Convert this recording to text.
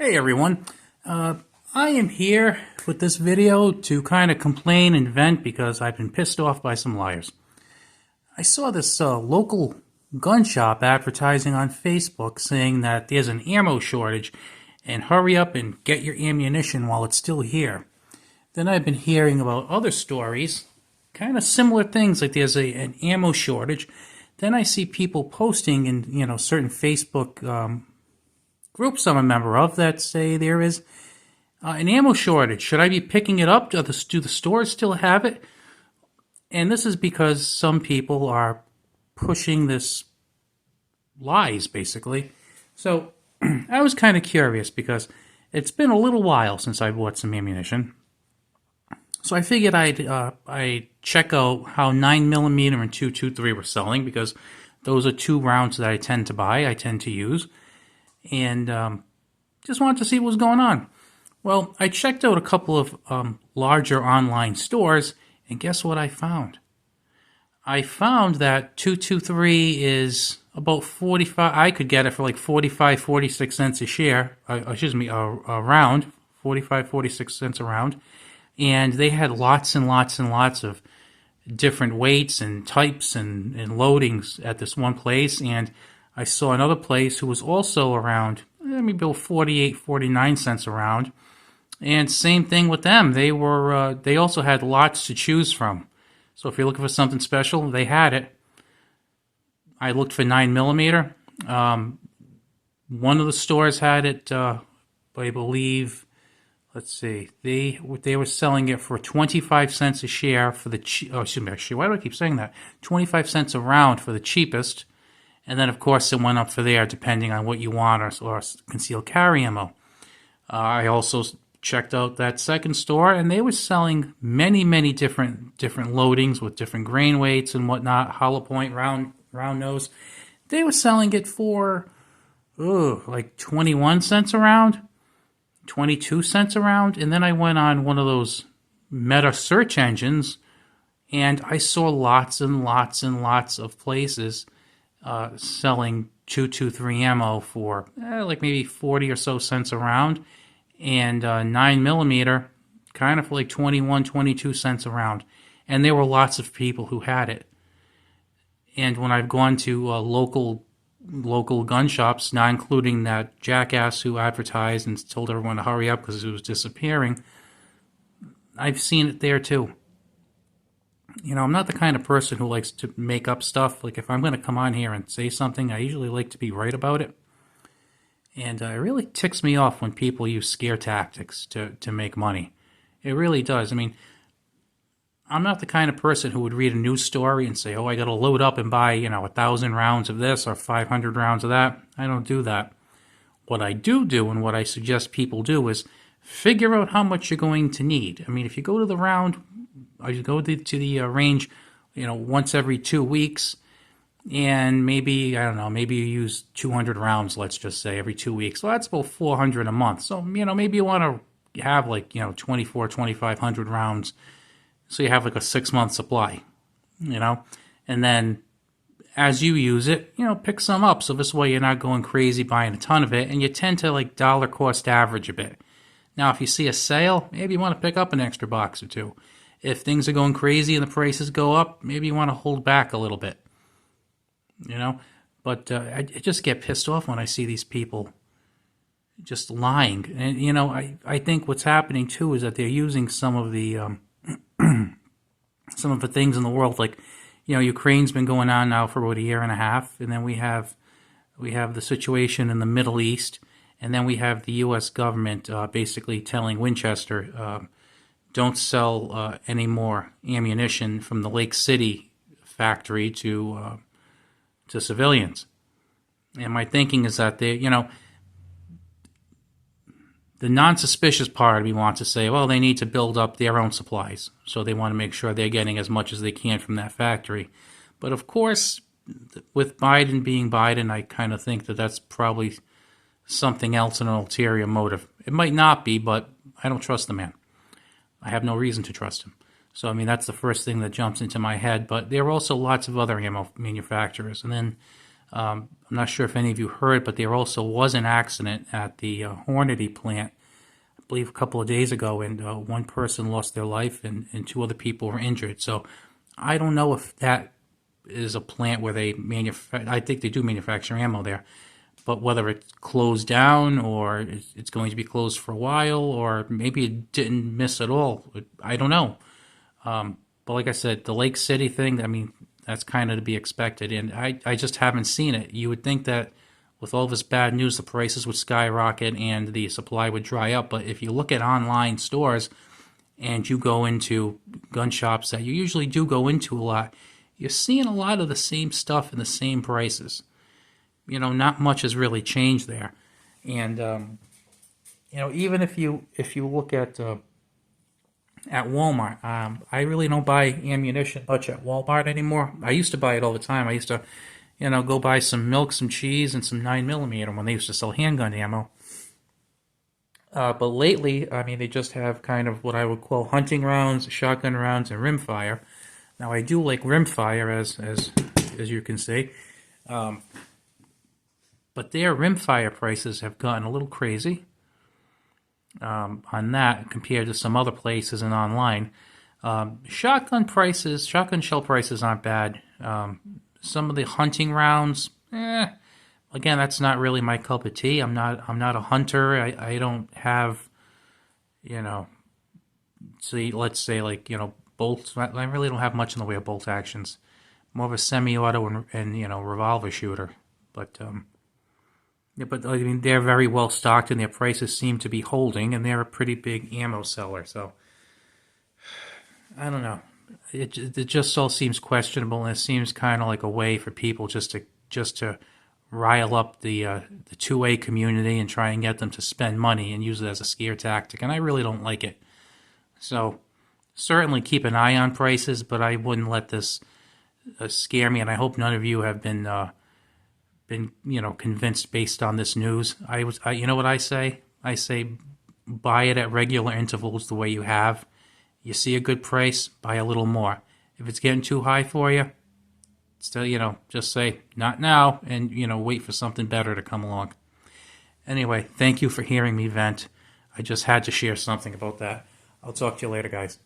Hey everyone, I am here with this video to kind of complain and vent because I've been pissed off by some liars. I saw this local gun shop advertising on Facebook saying that there's an ammo shortage and hurry up and get your ammunition while it's still here. Then I've been hearing about other stories, kind of similar things, like there's an ammo shortage. Then I see people posting in certain Facebook groups I'm a member of that say there is an ammo shortage. Should I be picking it up? Do the stores still have it? And this is because some people are pushing this lies, basically. So I was kind of curious because it's been a little while since I bought some ammunition. So I figured I'd check out how 9mm and 223 were selling because those are two rounds that I tend to buy, I tend to use. And just wanted to see what was going on. Well, I checked out a couple of larger online stores, and guess what I found? I found that 223 is about 45. I could get it for like 45, 46 cents a share. A round, 45, 46 cents a round. And they had lots and lots and lots of different weights and types and loadings at this one place. And I saw another place who was also around, maybe 48, 49 cents a round. And same thing with them. They also had lots to choose from. So if you're looking for something special, they had it. I looked for 9mm. One of the stores had it, I believe, let's see, they were selling it for 25 cents a share for the, why do I keep saying that? 25 cents a round for the cheapest. And then, of course, it went up for there depending on what you want or concealed carry ammo. I also checked out that second store, and they were selling many, many different loadings with different grain weights and whatnot, hollow point, round nose. They were selling it for, like 21 cents a round, 22 cents a round. And then I went on one of those meta search engines, and I saw lots and lots and lots of places selling 223 ammo for like maybe 40 or so cents a round, and 9mm kind of for like 21, 22 cents a round. And there were lots of people who had it. And when I've gone to local gun shops, not including that jackass who advertised and told everyone to hurry up because it was disappearing, I've seen it there too. You know, I'm not the kind of person who likes to make up stuff. Like, if I'm going to come on here and say something, I usually like to be right about it. And it really ticks me off when people use scare tactics to make money. It really does. I mean, I'm not the kind of person who would read a news story and say, I got to load up and buy, 1,000 rounds of this or 500 rounds of that. I don't do that. What I do and what I suggest people do is figure out how much you're going to need. I mean, if you go to the round, or you go to the range, once every 2 weeks, and maybe, I don't know, maybe you use 200 rounds, let's just say, every 2 weeks. Well, that's about 400 a month. So, maybe you want to have like, 24, 2,500 rounds. So you have like a 6-month supply, and then as you use it, pick some up. So this way you're not going crazy buying a ton of it, and you tend to like dollar cost average a bit. Now, if you see a sale, maybe you want to pick up an extra box or two. If things are going crazy and the prices go up, maybe you want to hold back a little bit, But I just get pissed off when I see these people just lying. And, I think what's happening, too, is that they're using some of the things in the world. Like, Ukraine's been going on now for about a year and a half. And then we have the situation in the Middle East. And then we have the U.S. government basically telling Winchester, don't sell any more ammunition from the Lake City factory to civilians. And my thinking is that they, the non-suspicious part of me wants to say, well, they need to build up their own supplies. So they want to make sure they're getting as much as they can from that factory. But of course, with Biden being Biden, I kind of think that that's probably something else, an ulterior motive. It might not be, but I don't trust the man. I have no reason to trust him. So, I mean, that's the first thing that jumps into my head. But there are also lots of other ammo manufacturers. And then I'm not sure if any of you heard, but there also was an accident at the Hornady plant, I believe a couple of days ago, and one person lost their life and two other people were injured. So I don't know if that is a plant where they manufacture. I think they do manufacture ammo there, but whether it's closed down or it's going to be closed for a while, or maybe it didn't miss at all, I don't know. But like I said, the Lake City thing, I mean, that's kind of to be expected, and I just haven't seen it. You would think that with all this bad news, the prices would skyrocket and the supply would dry up. But if you look at online stores and you go into gun shops that you usually do go into a lot, you're seeing a lot of the same stuff and the same prices. Not much has really changed there. And even if you look at Walmart, I really don't buy ammunition much at Walmart anymore. I used to buy it all the time. I used to, go buy some milk, some cheese, and some 9mm when they used to sell handgun ammo. But lately, I mean, they just have kind of what I would call hunting rounds, shotgun rounds, and rimfire. Now, I do like rimfire, as you can see. But their rimfire prices have gotten a little crazy on that compared to some other places and online. Shotgun shell prices aren't bad. Some of the hunting rounds, again, that's not really my cup of tea. I'm not a hunter. I don't have, let's say like, bolts. I really don't have much in the way of bolt actions. More of a semi-auto and revolver shooter. But I mean, they're very well stocked and their prices seem to be holding, and they're a pretty big ammo seller. So I don't know. It just all seems questionable, and it seems kind of like a way for people just to rile up the 2A community and try and get them to spend money and use it as a scare tactic. And I really don't like it. So certainly keep an eye on prices, but I wouldn't let this scare me. And I hope none of you have been convinced based on this news. You know what I say? I say buy it at regular intervals the way you have. You see a good price, buy a little more. If it's getting too high for you, still, just say not now and, wait for something better to come along. Anyway, thank you for hearing me vent. I just had to share something about that. I'll talk to you later, guys.